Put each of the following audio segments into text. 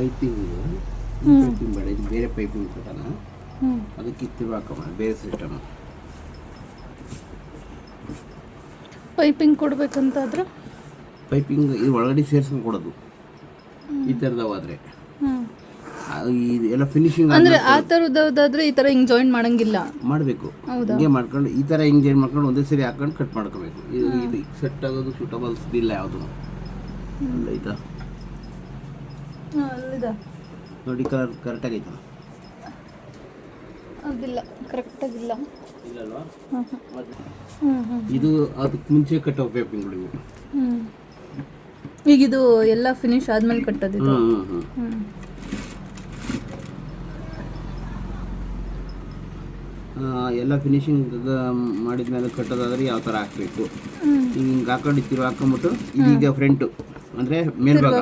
Piping piping ಬೇಡ, ಇದು ಬೇರೆ ಪೈಪಿಂಗ್ ತಗೋಣ. ಅದಕ್ಕೆ ಇತ್ತಿರು ಹಾಕಮ್ಮ, ಬೇರೆ ಸಿಸ್ಟಮ್. ಪೈಪಿಂಗ್ ಕೊಡ್ಬೇಕಂತಾದ್ರೆ ಪೈಪಿಂಗ್ ಇದು ಒಳಗಡೆ ಸೇರಿಸ್ಕೊಂಡು ಕೊಡೋದು ಈ ಥರದವಾದರೆ. ಎಲ್ಲ ಫಿನಿಶಿಂಗ್ ಅಂದ್ರೆ ಆ ಥರದಾದ್ರೆ ಈ ಥರ ಹಿಂಗೆ ಜಾಯಿನ್ ಮಾಡಂಗಿಲ್ಲ, ಮಾಡಬೇಕು. ಹಿಂಗೆ ಮಾಡ್ಕೊಂಡು ಈ ಥರ ಹಿಂಗೆ ಜಾಯಿನ್ ಮಾಡ್ಕೊಂಡು ಒಂದೇ ಸರಿ ಹಾಕೊಂಡು ಕಟ್ ಮಾಡ್ಕೋಬೇಕು. ಇದು ಸೆಟ್ ಆಗೋದು ಸೂಟಬಲ್ಸ್ ಇಲ್ಲ ಯಾವುದು. ಆಯ್ತಾ ನೋಡಿ, ಕಲರ್ ಕರೆಕ್ಟಾಗೈತಾ? ಅದಿಲ್ಲ, ಕರೆಕ್ಟಾಗಿಲ್ಲ. ಇಲ್ಲಲ್ವಾ? ಇದು ಅದಕ್ಕೆ ಮುಂಚೆ ಕಟ್ಟೋ ಪೈಪಿಂಗ್ಗಳು. ಈಗ ಇದು ಎಲ್ಲ ಫಿನಿಶ್ ಆದ್ಮೇಲೆ ಕಟ್ಟೋದಿದ್ದು. ಎಲ್ಲ ಫಿನಿಶಿಂಗ್ ಮಾಡಿದ್ಮೇಲೆ ಕಟ್ಟೋದಾದ್ರೆ ಯಾವ ಥರ ಹಾಕಬೇಕು, ಹಿಂಗೆ ಹಾಕೊಂಡು ತಿರು ಹಾಕೊಂಬಿಟ್ಟು ಇದೀಗ ಫ್ರಂಟು ಅಂದರೆ ಮೇಲ್ಭಾಗ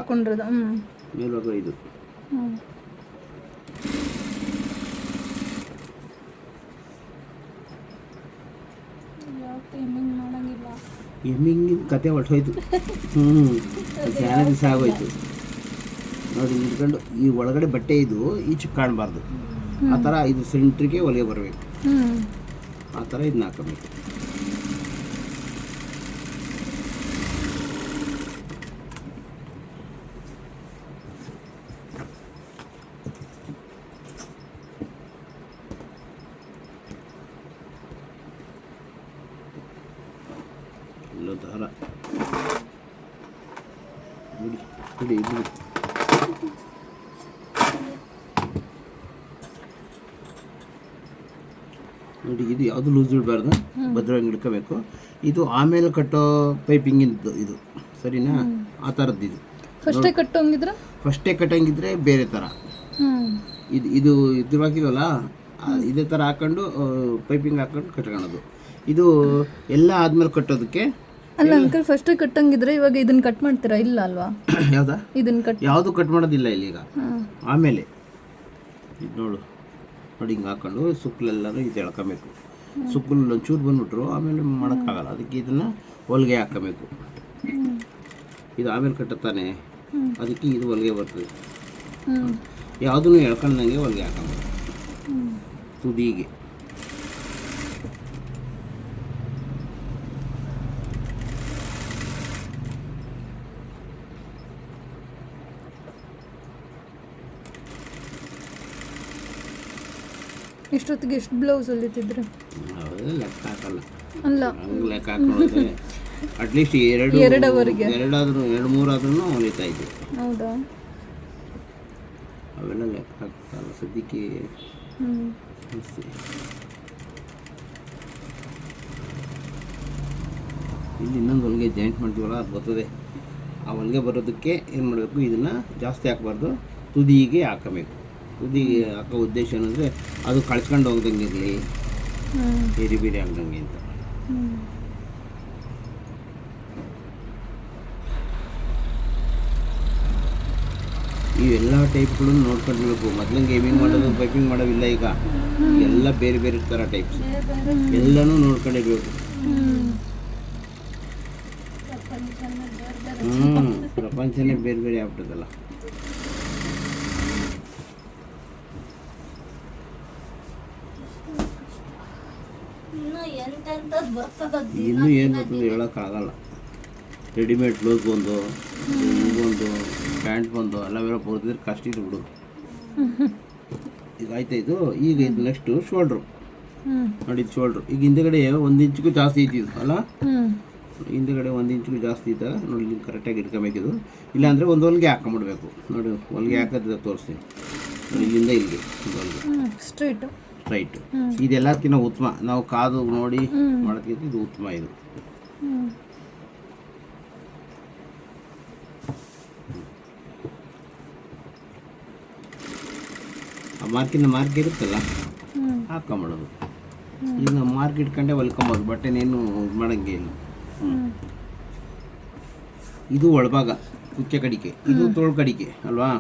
ಇದು ಎಮ್ಮಿಂಗಿನ ಕತೆ ಹೊರಟೋಯ್ತು. చాలా ದಿವಸ ಆಗೋಯ್ತು ನೋಡಿ. ನಿಂತ್ಕೊಂಡು ಈ ಒಳಗಡೆ ಬಟ್ಟೆ ಇದು ಈಚೆ ಕಾಣಬಾರ್ದು, ಆ ಥರ ಇದು ಸೆಂಟ್ರಿಗೆ ಹೊಲಿಗೆ ಬರಬೇಕು. ಆ ಥರ ಇದನ್ನ ಹಾಕಬೇಕು. ಇಲ್ಲೋ ದಾರ ಬಿಡಿ ಬಿಡಿ ಬಿಡಿ. ನೋಡಿ, ಇದು ಯಾವುದು ಲೂಸ್ ಇಡಬಾರ್ದು, ಭದ್ರವಾಗಿ ಹಿಡ್ಕೋಬೇಕು. ಇದು ಆಮೇಲೆ ಕಟ್ಟೋ ಪೈಪಿಂಗಿಂದು ಇದು, ಸರಿನಾ? ಆ ಥರದ್ದು ಇದು. ಫಸ್ಟೇ ಕಟ್ಟಂಗಿದ್ರೆ ಬೇರೆ ಥರ. ಇದು ಇದು ಹಾಕಿದ್ವಲ್ಲ, ಇದೇ ಥರ ಹಾಕೊಂಡು ಪೈಪಿಂಗ್ ಹಾಕೊಂಡು ಕಟ್ಕೊಳ್ಳೋದು. ಇದು ಎಲ್ಲ ಆದ್ಮೇಲೆ ಕಟ್ಟೋದಕ್ಕೆ ಅಲ್ಲ ಅಂಕಲ್, ಫಸ್ಟ್ ಕಟ್ಟಂಗಿದ್ರೆ ಇವಾಗ ಇದನ್ನ ಕಟ್ ಮಾಡ್ತೀರಾ? ಇಲ್ಲ ಅಲ್ವಾ? ಯಾವ್ದಾ? ಇದನ್ನ ಕಟ್ ಯಾವುದು ಕಟ್ ಮಾಡೋದಿಲ್ಲ ಇಲ್ಲೀಗ. ಆಮೇಲೆ ಇದು ನೋಡು, ನೋಡಿ ಹಿಂಗೆ ಹಾಕೊಂಡು ಸುಕ್ಕಲೆಲ್ಲರೂ ಇದು ಎಳ್ಕೊಬೇಕು. ಸುಕ್ಕಲು ಒಂಚೂರು ಬಂದ್ಬಿಟ್ರು ಆಮೇಲೆ ಮಾಡೋಕ್ಕಾಗಲ್ಲ, ಅದಕ್ಕೆ ಇದನ್ನು ಹೊಲಿಗೆ ಹಾಕಬೇಕು. ಇದು ಆಮೇಲೆ ಕಟ್ಟುತ್ತಾನೆ, ಅದಕ್ಕೆ ಇದು ಹೊಲಿಗೆ ಬರ್ತದೆ. ಯಾವುದನ್ನು ಎಳ್ಕೊಂಡಂಗೆ ಹೊಲಿಗೆ ಹಾಕಬೇಕು ತುದಿಗೆ. ಇಷ್ಟೊತ್ತಿಗೆ ಎಷ್ಟು ಬ್ಲೌಸ್ ಹೊಲಿತಿದ್ರೆ? ಲೆಕ್ಕ ಹಾಕಲ್ಲ, ಅಲ್ಲ ಹಂಗೆ ಲೆಕ್ಕ ಹಾಕೊಳ್ಳೋದು. ಅಟ್ಲೀಸ್ಟ್ ಎರಡಾದ್ರೂ 2-3 ಹೊಲಿತಾ ಇದ್ದೆ. ಹೌದಾ? ಅವೆಲ್ಲ ಲೆಕ್ಕ ಹಾಕಲ್ಲ ಸದ್ಯಕ್ಕೆ. ಇಲ್ಲಿ ಇನ್ನೊಂದು ಹೊಲಿಗೆ ಜಾಯಿಂಟ್ ಮಾಡ್ತೀವಲ್ಲ, ಅದು ಬರ್ತದೆ. ಆ ಹೊಲಿಗೆ ಬರೋದಕ್ಕೆ ಏನು ಮಾಡಬೇಕು, ಇದನ್ನು ಜಾಸ್ತಿ ಹಾಕಬಾರ್ದು, ತುದಿಗೆ ಹಾಕಬೇಕು. ತುದಿಗೆ ಹಾಕೋ ಉದ್ದೇಶ ಏನಂದರೆ ಅದು ಕಳ್ಸ್ಕೊಂಡು ಹೋಗ್ದಂಗೆ ಇರಲಿ, ಬೇರೆ ಬೇರೆ ಆಗ್ದಂಗೆ ಅಂತ. ಇವೆಲ್ಲ ಟೈಪ್ಗಳನ್ನು ನೋಡ್ಕೊಂಡಿರ್ಬೇಕು. ಮೊದಲಂಗೆ ಗೇಮಿಂಗ್ ಮಾಡೋದು ಪೈಪಿಂಗ್ ಮಾಡೋವಿಲ್ಲ ಈಗ. ಎಲ್ಲ ಬೇರೆ ಬೇರೆ ಥರ ಟೈಪ್ಸ್ ಎಲ್ಲನೂ ನೋಡ್ಕೊಂಡಿರ್ಬೇಕು. ಪ್ರಪಂಚನೇ ಬೇರೆ ಬೇರೆ ಆಗ್ಬಿಟ್ಟದಲ್ಲ. ಇನ್ನೂ ಏನು ಬರ್ತದೆ ಹೇಳೋಕ್ಕಾಗಲ್ಲ. ರೆಡಿಮೇಡ್ ಬ್ಲೌಸ್ ಬಂದು, ಇದೊಂದು ಪ್ಯಾಂಟ್ ಬಂದು, ಎಲ್ಲವೆಲ್ಲ ಬರ್ತಿದ್ರೆ ಕಷ್ಟ ಇದು ಬಿಡು. ಈಗ ಆಯ್ತಾ ಇದು. ಈಗ ಇದು ನೆಕ್ಸ್ಟು ಶೋಲ್ಡ್ರು. ನೋಡಿ, ಇದು ಶೋಲ್ಡ್ರು. ಈಗ ಹಿಂದೆಗಡೆ 1 ಇಂಚಿಗೂ ಜಾಸ್ತಿ ಇದ್ದಿದ್ದು ಅಲ್ಲ, ಹಿಂದೆಗಡೆ 1 ಇಂಚಿಗೂ ಜಾಸ್ತಿ ಇದ್ದಾಗ ನೋಡಿ, ಇಲ್ಲಿ ಕರೆಕ್ಟಾಗಿ ಇಟ್ಕೊಬೇಕಿದು. ಇಲ್ಲಾಂದರೆ ಒಂದು ಹೊಲಿಗೆ ಹಾಕೊಂಬಿಡ್ಬೇಕು. ನೋಡಿ, ಹೊಲಿಗೆ ಹಾಕೋದು ತೋರಿಸ್ತೀನಿ ನೋಡಿ. ಇಲ್ಲಿಂದ ಇಲ್ಲಿಗೆ ಹೊಲಿಗೆ ಸ್ಟ್ರೈಟ್. ಇದೆಲ್ಲಕ್ಕಿಂತ ಉತ್ತಮ. ನಾವು ಕಾದು ನೋಡಿ ಮಾಡೋದಕ್ಕಿಂತ ಇದು ಉತ್ತಮ. ಇದು ಆ ಮಾರ್ಕ್ ಇರುತ್ತಲ್ಲ, ಹಾಕೊಂಬಿಡೋದು. ಈಗ ನಾವು ಮಾರ್ಕ್ ಇಟ್ಕೊಂಡೆ ಹೊಲ್ಕೊಬೋದು, ಬಟ್ಟೆನೇನು ಇದು ಮಾಡೋಂಗೆ ಇಲ್ಲ. ಇದು ಒಳಭಾಗ ಕುಚ್ಚೆ ಕಡಿಕೆ, ಇದು ತೋಳು ಕಡಿಕೆ ಅಲ್ವಾ?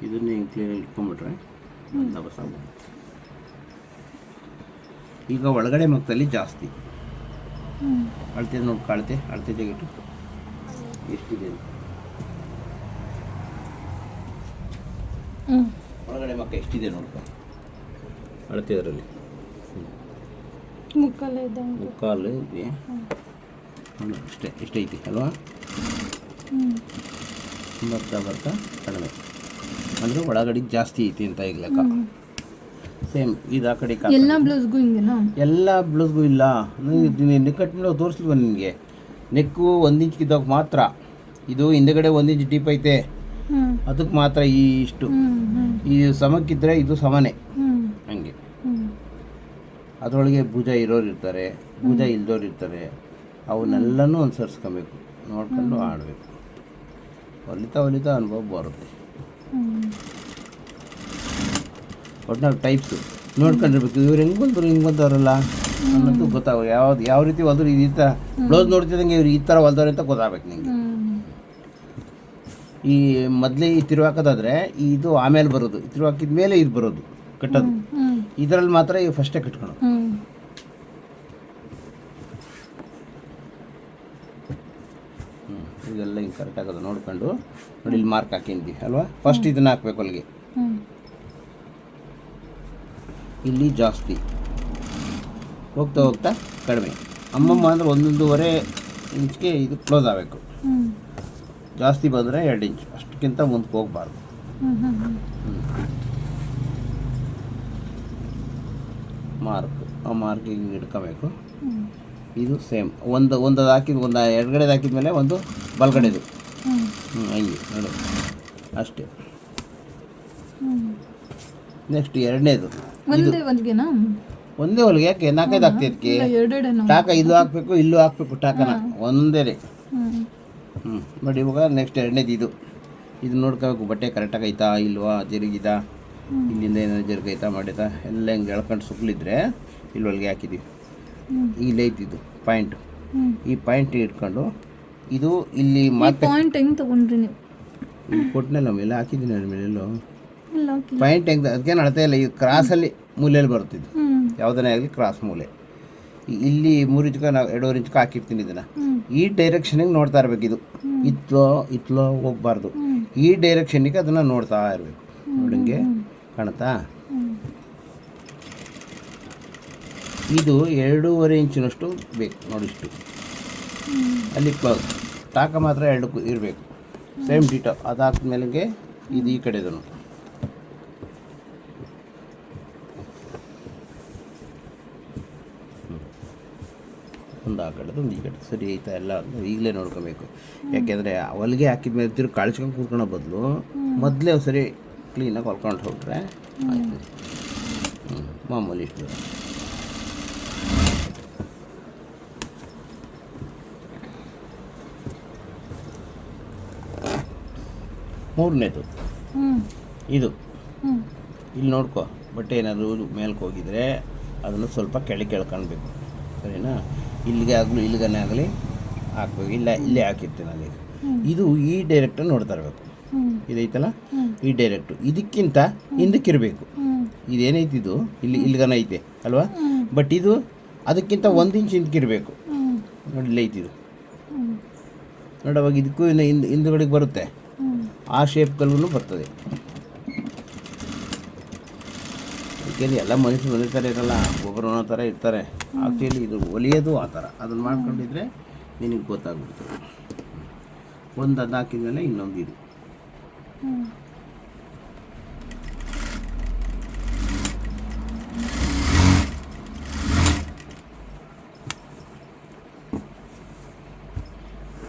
ಇದನ್ನೇ ಕ್ಲೀನಾಗಿ ಇಟ್ಕೊಂಡ್ಬಿಟ್ರೆ ದಬಸ. ಈಗ ಒಳಗಡೆ ಮಕ್ಕದಲ್ಲಿ ಜಾಸ್ತಿ ಅಳತೆ ನೋಡಿ, ಅಳತೆ ತೆಗಿಟ್ಟು ಎಷ್ಟಿದೆ ಅಂತ. ಹ್ಞೂ ಒಳಗಡೆ ಮಕ್ಕ ಎಷ್ಟಿದೆ ನೋಡ್ಕೊ, ಅಳತೆ ಅದರಲ್ಲಿ ಮುಕ್ಕಾಲು ಇದ್ದಂಗೆ. ಮುಕ್ಕಾಲು ಇದೆ. ಅಷ್ಟೇ ಇಷ್ಟೈತಿ ಅಲ್ವಾ. ಬರ್ತಾ ಬರ್ತಾ ಕಡಿಮೆ ಅಂದರೆ ಒಳಗಡೆ ಜಾಸ್ತಿ ಐತಿ ಅಂತ ಈಗ ಲೆಕ್ಕ. ಸೇಮ್ ಇದು ಆ ಕಡೆ ಎಲ್ಲ ಬ್ಲೌಸ್ಗೂ ಹಿಂಗೆನಾ? ಎಲ್ಲ ಬ್ಲೌಸ್ಗೂ ಇಲ್ಲ. ನೆಕ್ಕಟ್ ಮೇಲೆ ತೋರಿಸ್ಲಿಲ್ವ ನಿನಗೆ? ನೆಕ್ಕು 1 ಇಂಚ್ ಇದ್ದಾಗ ಮಾತ್ರ. ಇದು ಹಿಂದೆಗಡೆ 1 ಇಂಚ್ ಡೀಪ್ ಐತೆ, ಅದಕ್ಕೆ ಮಾತ್ರ ಇಷ್ಟು. ಈ ಸಮಕ್ಕಿದ್ರೆ ಇದು ಸಮನೆ ಹಂಗೆ. ಅದರೊಳಗೆ ಭುಜ ಇರೋರು ಇರ್ತಾರೆ, ಭುಜ ಇಲ್ದೋರು ಇರ್ತಾರೆ. ಅವನ್ನೆಲ್ಲನೂ ಅನುಸರಿಸ್ಕೊಬೇಕು, ನೋಡ್ಕೊಂಡು ಆಡಬೇಕು. ಹೊಲಿತಾ ಅನುಭವ ಬರುತ್ತೆ. ಒಟ್ನಲ್ಲಿ ಟೈಪ್ಸು ನೋಡ್ಕೊಂಡಿರ್ಬೇಕು. ಇವ್ರು ಹೆಂಗೆ ಬಂದವರಲ್ಲ ಅನ್ನೋದು ಗೊತ್ತಾಗ. ಯಾವ ರೀತಿ ಹೊಲ್ದ್ರು ಈ ಥರ ಬ್ಲೌಸ್ ನೋಡ್ತಿದ್ದಂಗೆ ಇವ್ರು ಈ ಥರ ಹೊಲ್ದವ್ರೆ ಅಂತ ಗೊತ್ತಾಗಬೇಕು ನಿಮಗೆ. ಈ ಮೊದಲೇ ಈ ತಿರುವಾಕೋದಾದ್ರೆ ಇದು ಆಮೇಲೆ ಬರೋದು, ತಿರುವಾಕಿದ ಮೇಲೆ ಇದು ಬರೋದು ಕಟ್ಟೋದು. ಇದರಲ್ಲಿ ಮಾತ್ರ ಇವು ಫಸ್ಟೇ ಕಟ್ಕೊಳೋದು. ಇದೆಲ್ಲ ಹಿಂಗೆ ಕರೆಕ್ಟ್ ಆಗೋದು ನೋಡ್ಕೊಂಡು ನೋಡಿ. ಇಲ್ಲಿ ಮಾರ್ಕ್ ಹಾಕಿದ್ವಿ ಅಲ್ವಾ, ಫಸ್ಟ್ ಇದನ್ನ ಹಾಕ್ಬೇಕು ಅಲ್ಲಿಗೆ. ಇಲ್ಲಿ ಜಾಸ್ತಿ ಹೋಗ್ತಾ ಹೋಗ್ತಾ ಕಡಿಮೆ. ಅಮ್ಮಮ್ಮ ಅಂದರೆ 1.5 ಇಂಚ್ಗೆ ಇದು ಕ್ಲೋಸ್ ಆಗಬೇಕು. ಜಾಸ್ತಿ ಬಂದರೆ 2 ಇಂಚ್, ಅಷ್ಟಕ್ಕಿಂತ ಮುಂದಕ್ಕೆ ಹೋಗಬಾರ್ದು. ಮಾರ್ಕ್, ಆ ಮಾರ್ಕಿಗೆ ಹಿಂಗೆ ಇಟ್ಕೋಬೇಕು. ಇದು ಸೇಮ್ ಒಂದು ಹಾಕಿದ, ಒಂದು ಎಡಗಡೆದು ಹಾಕಿದ ಮೇಲೆ ಒಂದು ಬಲಗಡೆದು ಹಂಗೆ ನೋಡಿ ಅಷ್ಟೇ. ನೆಕ್ಸ್ಟ್ ಎರಡನೇದು ಒಂದೇ ಹೊಲಿಗೆ. ಯಾಕೆ 4-5 ಆಗ್ತೈದಕ್ಕೆ ಟಾಕ ಇಲ್ಲೂ ಹಾಕಬೇಕು, ಇಲ್ಲೂ ಹಾಕಬೇಕು ಟಾಕನ ಒಂದೇ. ನೋಡಿ ಇವಾಗ ನೆಕ್ಸ್ಟ್ ಎರಡನೇದು ಇದು ನೋಡ್ಕೋಬೇಕು. ಬಟ್ಟೆ ಕರೆಕ್ಟಾಗಿ ಐತಾ ಇಲ್ವಾ, ಜರುಗಿದಾ, ಇಲ್ಲಿಂದ ಏನಾದ್ರು ಜರುಗೈತಾ ಮಾಡಿತಾ ಎಲ್ಲ ಹಿಂಗೆ ಎಳ್ಕೊಂಡು ಸುಕ್ಕಲಿದ್ರೆ ಇಲ್ಲಿ ಹೊಲಿಗೆ ಹಾಕಿದ್ದೀವಿ. ಇಲ್ಲಿ ಐತಿದ್ದು ಪಾಯಿಂಟು, ಈ ಪಾಯಿಂಟ್ ಇಟ್ಕೊಂಡು ಇದು ಇಲ್ಲಿ ಮತ್ತೆ ಪಾಯಿಂಟ್ ಹೆಂಗೆ ತೊಗೊಂಡ್ರಿ ನೀವು? ಇಲ್ಲಿ ಕೊಟ್ಟನಲ್ಲ ಮೇಲೆ ಹಾಕಿದ್ದೀನಿ ಅದ್ರ ಮೇಲೆಲ್ಲೋ ಪಾಯಿಂಟ್ ಹೆಂಗೆ. ಅದಕ್ಕೇನು ಅಳತೆ ಇಲ್ಲ. ಈ ಕ್ರಾಸಲ್ಲಿ ಮೂಲೆಯಲ್ಲಿ ಬರುತ್ತಿದ್ದು ಯಾವುದನ್ನೇ ಆಗಲಿ ಕ್ರಾಸ್ ಮೂಲೆ. ಇಲ್ಲಿ 3 ಇಂಚ್ಗೆ ನಾವು 2.5 ಇಂಚ್ಗೆ ಹಾಕಿರ್ತೀನಿ. ಇದನ್ನು ಈ ಡೈರೆಕ್ಷನಿಗೆ ನೋಡ್ತಾ ಇರಬೇಕು. ಇದು ಇತ್ಲೋ ಹೋಗ್ಬಾರ್ದು, ಈ ಡೈರೆಕ್ಷನ್ನಿಗೆ ಅದನ್ನು ನೋಡ್ತಾ ಇರಬೇಕು. ನೋಡಂಗೆ ಕಾಣುತ್ತಾ? ಇದು 2.5 ಇಂಚಿನಷ್ಟು ಬೇಕು ನೋಡಿಷ್ಟು. ಅಲ್ಲಿ ಕ್ಲೋಸ್ ಟಾಕ ಮಾತ್ರ 2 ಇರಬೇಕು. ಸೇಮ್ ಡೀಟೋ ಅದು ಹಾಕಿದ್ಮೇಲೆ ಇದು ಈ ಕಡೆದನು ಒಂದು ಆ ಕಡೆದು ಒಂದು ಈ ಕಡೆ ಸರಿ ಐತಾ ಎಲ್ಲ ಈಗಲೇ ನೋಡ್ಕೋಬೇಕು. ಯಾಕೆಂದರೆ ಹೊಲಿಗೆ ಹಾಕಿದ ಮೇಲೆ ತಿರುಗಿ ಕಳಿಸ್ಕೊಂಡು ಕೂತ್ಕೊಳ್ಳೋ ಬದಲು ಮೊದಲೇ ಸರಿ ಕ್ಲೀನಾಗಿ ಹೊಲ್ಕೊಂಡು ಹೋಗ್ರೆ ಆಯ್ತು. ಮಾಮೂಲಿ ಇಷ್ಟು. ಮೂರನೇದು ಇದು. ಇಲ್ಲಿ ನೋಡ್ಕೊ, ಬಟ್ಟೆ ಏನಾದರೂ ಮೇಲ್ಗೆ ಹೋಗಿದರೆ ಅದನ್ನು ಸ್ವಲ್ಪ ಕೆಳಗೆ ಎಳ್ಕೊಳ್ಬೇಕು, ಸರಿನಾ? ಇಲ್ಲಿಗೆ ಆಗಲಿ ಇಲ್ಲಿಗನೇ ಆಗಲಿ ಹಾಕ್ಬೇಕು. ಇಲ್ಲೇ ಹಾಕಿರ್ತೀನಿ ಅಲ್ಲಿ. ಇದು ಈ ಡೈರೆಕ್ಟನ್ನು ನೋಡ್ತಾ ಇರಬೇಕು. ಇದೈತಲ್ಲ ಈ ಡೈರೆಕ್ಟು, ಇದಕ್ಕಿಂತ ಹಿಂದಕ್ಕಿರಬೇಕು. ಇದೇನೈತಿ ಇದು ಇಲ್ಲಿಗನ ಐತೆ ಅಲ್ವಾ, ಬಟ್ ಇದು ಅದಕ್ಕಿಂತ 1 ಇಂಚ್ ಹಿಂದಕ್ಕಿರಬೇಕು. ನೋಡಿ ಇಲ್ಲ ಐತಿದು ನೋಡಿ. ಅವಾಗ ಇದಕ್ಕೂ ಹಿಂದುಗಡೆಗೆ ಬರುತ್ತೆ, ಆ ಶೇಪ್ಗಳೂ ಬರ್ತದೆ. ಯಾಕೆಂದರೆ ಎಲ್ಲ ಮನುಷ್ಯರು ಒಂದೇ ಥರ ಇರಲ್ಲ, ಒಬ್ಬರು ಒಂದೊಂದು ಥರ ಇರ್ತಾರೆ. ಆ್ಯಕ್ಚುಲಿ ಇದು ಹೊಲಿಯೋದು ಆ ಥರ. ಅದನ್ನು ಮಾಡ್ಕೊಂಡಿದ್ರೆ ನಿನಗೆ ಗೊತ್ತಾಗ್ಬಿಡ್ತದೆ. ಒಂದು ಅದು ಹಾಕಿದ್ಮೇಲೆ ಇನ್ನೊಂದು ಇದು.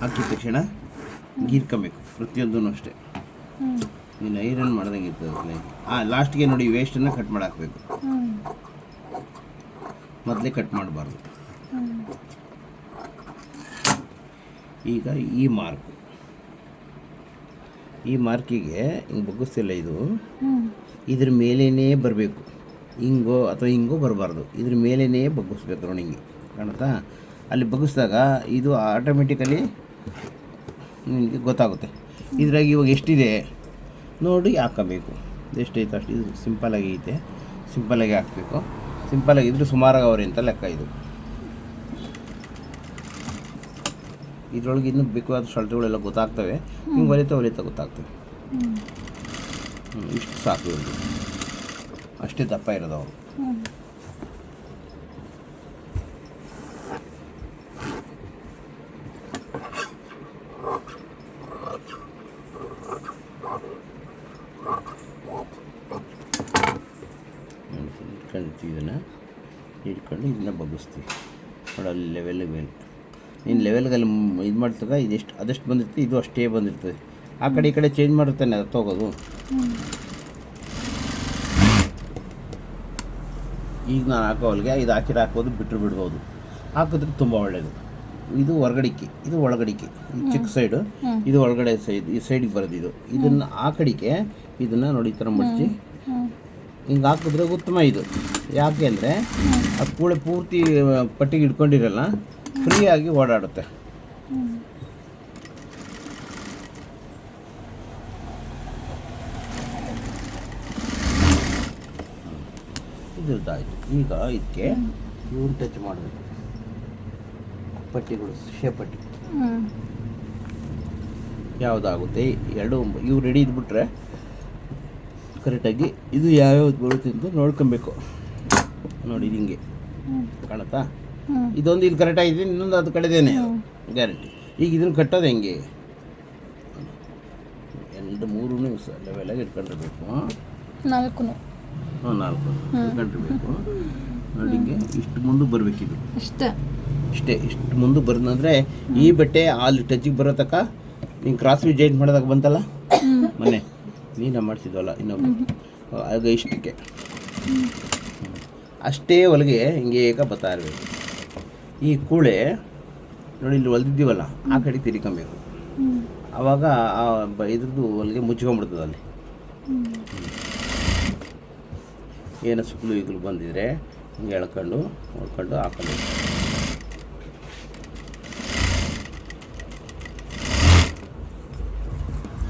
ಹಾಕಿದ ತಕ್ಷಣ ಗೀರ್ಕೊಬೇಕು ಪ್ರತಿಯೊಂದೂ ಅಷ್ಟೇ. ನೀನು ಐರನ್ ಮಾಡ್ದಂಗೆ ಇರ್ತದೆ. ಲಾಸ್ಟ್ಗೆ ನೋಡಿ ವೇಸ್ಟನ್ನು ಕಟ್ ಮಾಡಿ ಹಾಕಬೇಕು. ಮೊದಲೇ ಕಟ್ ಮಾಡಬಾರ್ದು. ಈಗ ಈ ಮಾರ್ಕಿಗೆ ಹಿಂಗೆ ಬಗ್ಗಿಸ್ತಿಲ್ಲ, ಇದು ಇದ್ರ ಮೇಲೇ ಬರಬೇಕು. ಹಿಂಗೋ ಅಥವಾ ಹಿಂಗೋ ಬರಬಾರ್ದು, ಇದ್ರ ಮೇಲೇ ಬಗ್ಗಿಸ್ಬೇಕು. ನೋಡಿ ಹಿಂಗೆ ಕಾಣುತ್ತಾ? ಅಲ್ಲಿ ಬಗ್ಗಿಸಿದಾಗ ಇದು ಆಟೋಮೆಟಿಕಲಿ ನಿಮಗೆ ಗೊತ್ತಾಗುತ್ತೆ. ಇದ್ರಾಗ ಇವಾಗ ಎಷ್ಟಿದೆ ನೋಡಿ ಹಾಕಬೇಕು. ಎಷ್ಟೈತೆ ಅಷ್ಟು. ಇದು ಸಿಂಪಲಾಗಿ ಐತೆ, ಸಿಂಪಲಾಗಿ ಹಾಕಬೇಕು. ಸಿಂಪಲಾಗಿ ಇದ್ರೆ ಸುಮಾರಾಗಿ ಅವ್ರೆ ಅಂತ ಲೆಕ್ಕ. ಇದರೊಳಗೆ ಇನ್ನೂ ಬೇಕಾದ ಸೊಳ್ಳೆಗಳೆಲ್ಲ ಗೊತ್ತಾಗ್ತವೆ. ಹಿಂಗೆ ಹೊಲಿತಾ ಗೊತ್ತಾಗ್ತವೆ. ಇಷ್ಟು ಸಾಕು ಇವ್ರಿಗೆ, ಅಷ್ಟೇ ದಪ್ಪ ಇರೋದು ಅವರು. ಇದನ್ನು ಇಟ್ಕೊಂಡು ಇದನ್ನ ಬಗ್ಗಿಸ್ತೀವಿ ನೋಡಿ. ಅಲ್ಲಿ ಲೆವೆಲ್ ಇನ್ನು ಲೆವೆಲ್ಗಲ್ಲಿ ಇದು ಮಾಡ್ತದೆ. ಇದೆಷ್ಟು ಅದಷ್ಟು ಬಂದಿರ್ತದೆ, ಇದು ಅಷ್ಟೇ ಬಂದಿರ್ತದೆ. ಆ ಕಡೆ ಈ ಕಡೆ ಚೇಂಜ್ ಮಾಡಿರ್ತಾನೆ ಅದು ತಗೋದು. ಈಗ ನಾನು ಹಾಕೋ ಹೊಲಿಗೆ ಇದು ಹಾಕ್ಬೋದು, ಬಿಟ್ಟರು ಬಿಡ್ಬೋದು. ಹಾಕಿದ್ರೆ ತುಂಬ ಒಳ್ಳೆಯದು. ಇದು ಹೊರಗಡಿಕೆ, ಇದು ಒಳಗಡಿಕೆ. ಈ ಚಿಕ್ಕ ಸೈಡು, ಇದು ಒಳಗಡೆ ಸೈಡ್, ಈ ಸೈಡಿಗೆ ಬರೋದು ಇದು. ಇದನ್ನು ಆ ಕಡೆಗೆ ಇದನ್ನು ನೋಡಿ ಈ ಥರ ಮಡಚಿ ಹಿಂಗೆ ಹಾಕಿದ್ರೆ ಉತ್ತಮ. ಇದು ಯಾಕೆ ಅಂದರೆ ಅದು ಕೂಳೆ ಪೂರ್ತಿ ಪಟ್ಟಿಗೆ ಇಟ್ಕೊಂಡಿರಲ್ಲ, ಫ್ರೀಯಾಗಿ ಓಡಾಡುತ್ತೆ. ಇದಾಯಿತು. ಈಗ ಇದಕ್ಕೆ ಇವ್ನು ಟಚ್ ಮಾಡಬೇಕು, ಪಟ್ಟಿಗಳು, ಶೇಪ್ ಪಟ್ಟಿ ಯಾವುದಾಗುತ್ತೆ ಎರಡು ಇವು ರೆಡಿ ಇದ್ಬಿಟ್ರೆ ಕರೆಕ್ಟಾಗಿ ಇದು ಯಾವ್ಯಾವ್ದು ಬರುತ್ತೆ ಅಂತ ನೋಡ್ಕೊಬೇಕು. ನೋಡಿ ಇದು ಹಿಂಗೆ ಕಾಣುತ್ತಾ? ಇದೊಂದು ಇಲ್ಲಿ ಕರೆಕ್ಟಾಗಿದೆ, ಇನ್ನೊಂದು ಅದು ಕಡೆದೇನೆ ಗ್ಯಾರಂಟಿ. ಈಗ ಇದನ್ನು ಕಟ್ಟೋದು ಹೆಂಗೆ? ಎರಡು ಮೂರೂ ಲೆವೆಲಾಗಿ ಇಟ್ಕೊಂಡಿರ್ಬೇಕು. 4 ಇಟ್ಕೊಂಡಿರ್ಬೇಕು. ನೋಡಿ ಹಿಂಗೆ ಇಷ್ಟು ಮುಂದೆ ಬರಬೇಕಿದು, ಇಷ್ಟೇ. ಇಷ್ಟು ಮುಂದೆ ಬರೋದಂದರೆ ಈ ಬಟ್ಟೆ ಅಲ್ಲಿ ಟಚ್ಚಿಗೆ ಬರೋ ತನಕ ನೀನು ಕ್ರಾಸ್ ಜಾಯಿಂಟ್ ಮಾಡೋದಾಗ ಬಂತಲ್ಲ ಮೊನ್ನೆ ನೀನು ಮಾಡಿಸಿದ್ವಲ್ಲ ಇನ್ನೊಬ್ಬ, ಆಗ ಇಷ್ಟಕ್ಕೆ ಅಷ್ಟೇ ಹೊಲಿಗೆ ಹಿಂಗೆ ಬರ್ತಾ ಇರಬೇಕು. ಈ ಕೂಳೆ ನೋಡಿ ಇಲ್ಲಿ ಹೊಲ್ದಿದ್ದೀವಲ್ಲ ಆ ಕಡೆ ತಿರ್ಕೊಬೇಕು. ಆವಾಗ ಇದ್ರದ್ದು ಹೊಲಿಗೆ ಮುಚ್ಕೊಂಡ್ಬಿಡ್ತದೆ. ಅಲ್ಲಿ ಏನೋ ಸುಕ್ಕಲು ಈಗಲು ಬಂದಿದ್ರೆ ಹಿಂಗೆ ಎಳ್ಕೊಂಡು ನೋಡ್ಕೊಂಡು ಹಾಕೊಂಡು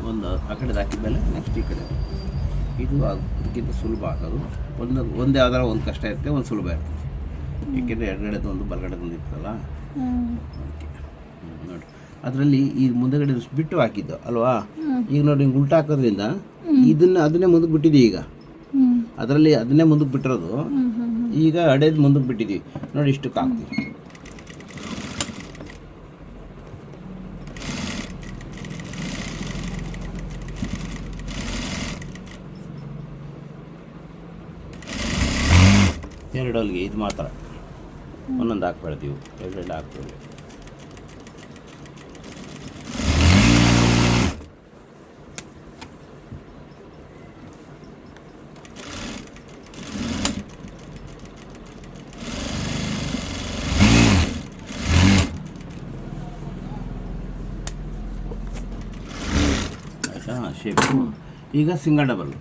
ಒಂದು ಆ ಕಡೆದು ಹಾಕಿದ್ಮೇಲೆ ನೆಕ್ಸ್ಟ್ ಈ ಕಡೆ ಇದು ಅದಕ್ಕಿಂತ ಸುಲಭ ಆಗೋದು. ಒಂದು ಯಾವ್ದಾರ ಒಂದು ಕಷ್ಟ ಇರುತ್ತೆ, ಒಂದು ಸುಲಭ ಇರ್ತದೆ. ಏಕೆಂದರೆ ಎಡಗಡೆದು ಒಂದು ಬಲಗಡೆದು ಇರ್ತಲ್ಲ ಅದಕ್ಕೆ. ನೋಡಿ ಅದರಲ್ಲಿ ಈ ಮುಂದೆಗಡೆ ಬಿಟ್ಟು ಹಾಕಿದ್ದು ಅಲ್ವಾ? ಈಗ ನೋಡಿ ಹಿಂಗೆ ಉಲ್ಟಾ ಹಾಕೋದ್ರಿಂದ ಅದನ್ನೇ ಮುಂದಕ್ಕೆ ಬಿಟ್ಟಿದ್ದೀವಿ. ಈಗ ಅದರಲ್ಲಿ ಅದನ್ನೇ ಮುಂದಕ್ಕೆ ಬಿಟ್ಟಿರೋದು, ಈಗ ಅಡೆದು ಮುಂದಕ್ಕೆ ಬಿಟ್ಟಿದ್ದೀವಿ ನೋಡಿ. ಇಷ್ಟಕ್ಕೆ ಹಾಕ್ತೀವಿ. ಎರಡು ಹೊಲಿಗೆ ಇದು ಮಾತ್ರ, ಒಂದೊಂದು ಹಾಕ್ಬೇಡ್ತೀವಿ, ಎರಡು ಹಾಕ್ತೀವಿ. ಆಯಿತಾ ಶೇಪು? ಈಗ ಸಿಂಗಲ್ ಡಬಲ್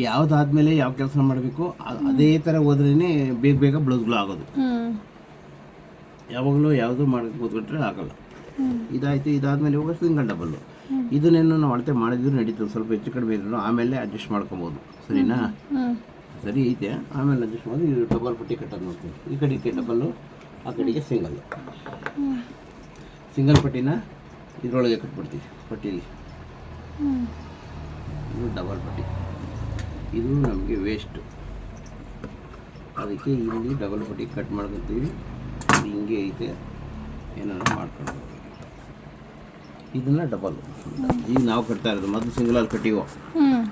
ಯಾವುದಾದ್ಮೇಲೆ ಯಾವ ಕೆಲಸ ಮಾಡಬೇಕು ಅದೇ ಥರ ಹೋದ್ರೇ ಬೇಗ ಬ್ಲೌಸ್ಗಳು ಆಗೋದು. ಯಾವಾಗಲೂ ಯಾವುದು ಮಾಡೋದು ಕೂತ್ಬಿಟ್ರೆ ಆಗಲ್ಲ. ಇದಾಯಿತು. ಇದಾದಮೇಲೆ ಇವಾಗ ಸಿಂಗಲ್ ಡಬಲ್ಲು. ಇದನ್ನೇನು ನಾವು ಅಳತೆ ಮಾಡಿದ್ರು ನಡೀತದೆ, ಸ್ವಲ್ಪ ಹೆಚ್ಚು ಕಡಿಮೆ ಇದ್ರು ಆಮೇಲೆ ಅಡ್ಜಸ್ಟ್ ಮಾಡ್ಕೊಬೋದು. ಸರಿನಾ? ಸರಿ ಐತೆ. ಆಮೇಲೆ ಅಡ್ಜಸ್ಟ್ ಮಾಡಿ ಇದು ಡಬಲ್ ಪಟ್ಟಿ ಕಟ್ಟೋದು ನೋಡ್ತೀವಿ. ಈ ಕಡೆಗೆ ಡಬಲ್ಲು, ಆ ಕಡೆಗೆ ಸಿಂಗಲ್ಲು. ಸಿಂಗಲ್ ಪಟ್ಟಿನ ಇದರೊಳಗೆ ಕಟ್ಬಿಡ್ತೀವಿ ಪಟ್ಟೀಲಿ. ಇದು ಡಬಲ್ ಪಟ್ಟಿ, ಇದು ನಮಗೆ ವೇಸ್ಟು. ಅದಕ್ಕೆ ಇಲ್ಲಿ ಡಬಲ್ ಪಟ್ಟಿ ಕಟ್ ಮಾಡ್ಕೊತೀವಿ. ಇದು ಹಿಂಗೆ ಐತೆ, ಏನಾದ್ರು ಮಾಡ್ಕೊಂಡು ಇದನ್ನು ಡಬಲ್. ಈಗ ನಾವು ಕಟ್ತಾ ಇರೋದು ಮೊದಲು ಸಿಂಗಲಲ್ಲಿ ಕಟ್ಟಿವೋ,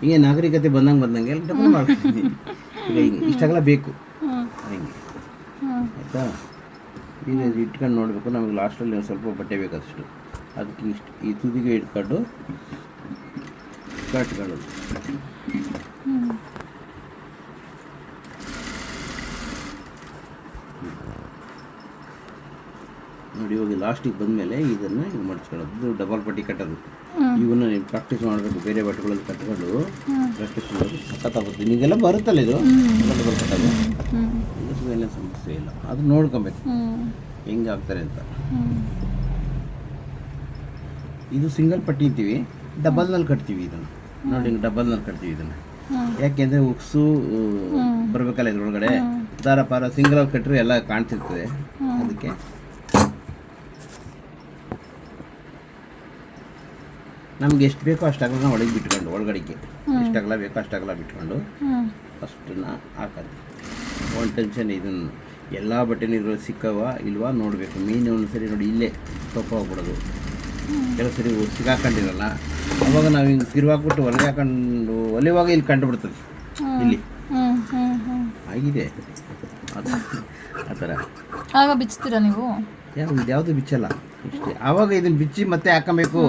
ಹಿಂಗೆ ನಾಗರಿಕತೆ ಬಂದಂಗೆ ಎಲ್ಲ ಡಬಲ್ ಮಾಡ್ಕೊತೀವಿ. ಈಗ ಹಿಂಗೆ ಇಷ್ಟಾಗಲ್ಲ ಬೇಕು ಹಿಂಗೆ, ಆಯಿತಾ? ಈಗ ಇಟ್ಕೊಂಡು ನೋಡಬೇಕು. ನಮಗೆ ಲಾಸ್ಟಲ್ಲಿ ಸ್ವಲ್ಪ ಬಟ್ಟೆ ಬೇಕಷ್ಟು, ಅದಕ್ಕೆ ಇಷ್ಟು ಈ ತುದಿಗೆ ಇಟ್ಕೊಂಡು ಕಟ್ಕೊಳ್ಳೋದು. ನೋಡಿ ಇವಾಗ ಲಾಸ್ಟಿಗೆ ಬಂದಮೇಲೆ ಇದನ್ನು ಹಿಂಗೆ ಮಡ್ಚ್ಕೊಳ್ಳೋದು. ಇದು ಡಬಲ್ ಪಟ್ಟಿ ಕಟ್ಟೋದು. ಇವನ್ನ ನೀವು ಪ್ರಾಕ್ಟೀಸ್ ಮಾಡಬೇಕು. ಬೇರೆ ಬಟ್ಟೆಗಳಲ್ಲಿ ಕಟ್ಕೊಂಡು ಪ್ರಾಕ್ಟೀಸ್ ಮಾಡೋದು ಸಖತ್ತಾಗುತ್ತೆ. ನಿಮಗೆಲ್ಲ ಬರುತ್ತಲ್ಲ ಇದು ಡಬಲ್ ಕಟ್ಟೋದು, ಏನು ಸಮಸ್ಯೆ ಇಲ್ಲ. ಅದು ನೋಡ್ಕೊಬೇಕು ಹೆಂಗೆ ಆಗ್ತಾರೆ ಅಂತ. ಇದು ಸಿಂಗಲ್ ಪಟ್ಟಿ ಅಂತೀವಿ, ಡಬಲ್ನಲ್ಲಿ ಕಟ್ತೀವಿ ಇದನ್ನು. ನೋಡಿ ಡಬಲ್ನಲ್ಲಿ ಕಟ್ತೀವಿ ಇದನ್ನು. ಯಾಕೆಂದರೆ ಉಕ್ಸು ಬರಬೇಕಲ್ಲ ಇದ್ರೊಳಗಡೆ, ದಾರ ಪಾರ. ಸಿಂಗಲಲ್ಲಿ ಕಟ್ಟರೆ ಎಲ್ಲ ಕಾಣ್ತಿರ್ತದೆ, ಅದಕ್ಕೆ ನಮ್ಗೆ ಎಷ್ಟು ಬೇಕೋ ಅಷ್ಟು ಅಗಲ ಒಳಗೆ ಬಿಟ್ಕೊಂಡು ಒಳಗಡೆಗೆ ಎಷ್ಟು ಅಗಲ ಬೇಕೋ ಅಷ್ಟು ಅಗಲ ಬಿಟ್ಕೊಂಡು ಫಸ್ಟನ್ನ ಹಾಕೋದು. ಒಂದು ಟೆನ್ಷನ್ ಇದನ್ನು ಎಲ್ಲ ಬಟ್ಟೆನೂ ಇದ್ರಲ್ಲಿ ಸಿಕ್ಕವ ಇಲ್ವಾ ನೋಡಬೇಕು. ಮೀನು ಒಂದು ಸರಿ ನೋಡಿ ಇಲ್ಲೇ ತಪ್ಪ ಹೋಗ್ಬಿಡೋದು, ಕೆಲವು ಸರಿ ಸಿಗಾಕೊಂಡಿರಲ್ಲ. ಅವಾಗ ನಾವು ಹಿಂಗೆ ತಿರುವಾಕ್ಬಿಟ್ಟು ಹೊರಗೆ ಹಾಕೊಂಡು ಒಲೆವಾಗ ಇಲ್ಲಿ ಕಂಡುಬಿಡ್ತದೆ. ಇಲ್ಲಿ ಆಗಿದೆ ಅದು ಆ ಥರ. ಆಗ ಬಿಚ್ತೀರಾ ನೀವು? ಇದ್ಯಾವುದು ಬಿಚ್ಚಲ್ಲ ಇಷ್ಟೇ. ಆವಾಗ ಇದನ್ನು ಬಿಚ್ಚಿ ಮತ್ತೆ ಹಾಕಬೇಕು.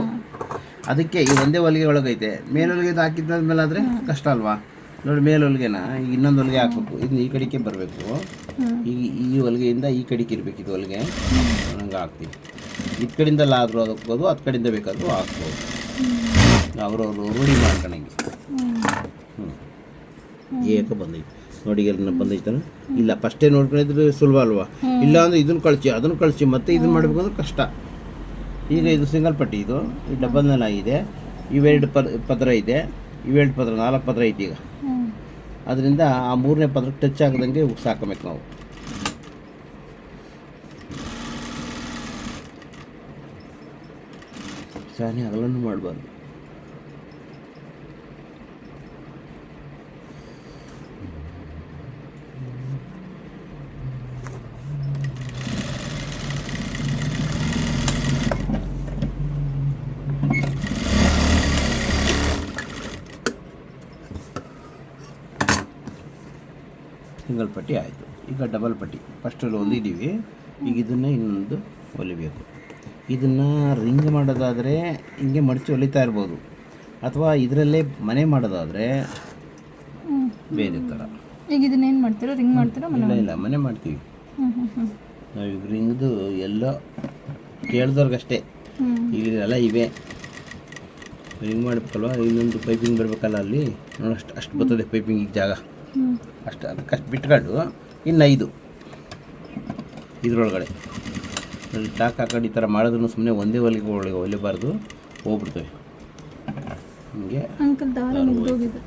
ಅದಕ್ಕೆ ಈ ಒಂದೇ ಹೊಲಿಗೆ ಒಳಗೈತೆ, ಮೇಲೊಲಿಗೆ ಹಾಕಿದ್ಮೇಲೆ ಆದರೆ ಕಷ್ಟ ಅಲ್ವಾ. ನೋಡಿ ಮೇಲೊಲಿಗೆನ ಈಗ ಇನ್ನೊಂದು ಹೊಲಿಗೆ ಹಾಕ್ಬೇಕು. ಇದನ್ನ ಈ ಕಡೆಗೆ ಬರಬೇಕು. ಈಗ ಈ ಹೊಲಿಗೆಯಿಂದ ಈ ಕಡೆಗೆ ಇರಬೇಕು ಇದು ಹೊಲಿಗೆ. ಹಂಗೆ ಹಾಕ್ತೀವಿ. ಇದು ಕಡೆಯಿಂದಲ್ಲ ಆದರೂ ಹಾಕ್ಬೋದು, ಹತ್ತು ಕಡೆಯಿಂದ ಬೇಕಾದರೂ ಹಾಕ್ಬೋದು. ಅವ್ರವರು ರೂಢಿ ಮಾಡ್ಕೊಂಡಂಗೆ. ಏಕ ಬಂದೈತೆ ನೋಡಿ, ಎಲ್ಲ ಬಂದೈತಲ್ಲ. ಇಲ್ಲ ಫಸ್ಟೇ ನೋಡ್ಕೊಂಡಿದ್ರೆ ಸುಲಭ ಅಲ್ವಾ. ಇಲ್ಲ ಅಂದರೆ ಇದನ್ನು ಕಳಿಸಿ ಅದನ್ನು ಕಳಿಸಿ ಮತ್ತೆ ಇದನ್ನು ಮಾಡಬೇಕು ಅಂದ್ರೆ ಕಷ್ಟ. ಈಗ ಇದು ಸಿಂಗಲ್ ಪಟ್ಟಿ, ಇದು ಈ ಡಬ್ಬಲ್ನೆಲ್ಲ ಇದೆ. ಇವೆರಡು ಪದರ ಇದೆ, ಇವೆರಡು ಪದರ 4 ಪದರ ಐತೆ ಈಗ. ಅದರಿಂದ ಆ 3ನೇ ಪದರಕ್ಕೆ ಟಚ್ ಆಗದಂಗೆ ಸಾಕಬೇಕು ನಾವು. ಸಾನಿ ಅಗಲನ್ನು ಮಾಡಬಾರ್ದು. ಸಿಂಗಲ್ ಪಟ್ಟಿ ಆಯಿತು. ಈಗ ಡಬಲ್ ಪಟ್ಟಿ ಫಸ್ಟಲ್ಲಿ ಹೊಲಿದೀವಿ. ಈಗ ಇದನ್ನು ಇನ್ನೊಂದು ಹೊಲಿಬೇಕು. ಇದನ್ನು ರಿಂಗ್ ಮಾಡೋದಾದರೆ ಹಿಂಗೆ ಮಡಚಿ ಹೊಲಿತಾ ಇರ್ಬೋದು, ಅಥವಾ ಇದರಲ್ಲೇ ಮನೆ ಮಾಡೋದಾದರೆ ಬೇರೆ ಥರ. ಈಗ ಇದನ್ನೇನು ಮಾಡ್ತೀರಾ? ರಿಂಗ್ ಮಾಡ್ತೀರಾ? ಇಲ್ಲ ಮನೆ ಮಾಡ್ತೀವಿ ನಾವು. ಈಗ ರಿಂಗ್ದು ಎಲ್ಲ ಕೇಳ್ದವ್ರಿಗಷ್ಟೇ. ಈಗ ಎಲ್ಲ ಇವೆ ರಿಂಗ್ ಮಾಡಬೇಕಲ್ವ. ಇನ್ನೊಂದು ಪೈಪಿಂಗ್ ಬರಬೇಕಲ್ಲ ಅಲ್ಲಿ. ನೋಡಿ ಅಷ್ಟು ಬರ್ತದೆ ಪೈಪಿಂಗ್. ಈಗ ಜಾಗ ಅದಕ್ಕಷ್ಟು ಬಿಟ್ಕೊಂಡು ಇನ್ನು 5 ಇದರೊಳಗಡೆ ಟಾಕ್ ಹಾಕೊಂಡು ಈ ಥರ ಮಾಡಿದ್ರು ಸುಮ್ಮನೆ ಒಂದೇ ಹೊಲಿಗೆ ಒಳಗೆ ಹೊಲಿಬಾರ್ದು, ಹೋಗ್ಬಿಡ್ತವೆ. ಹಂಗೆ ಅಂಕಲ್ ದಾರ ಮುಗ್ದೋಗಿದೆ.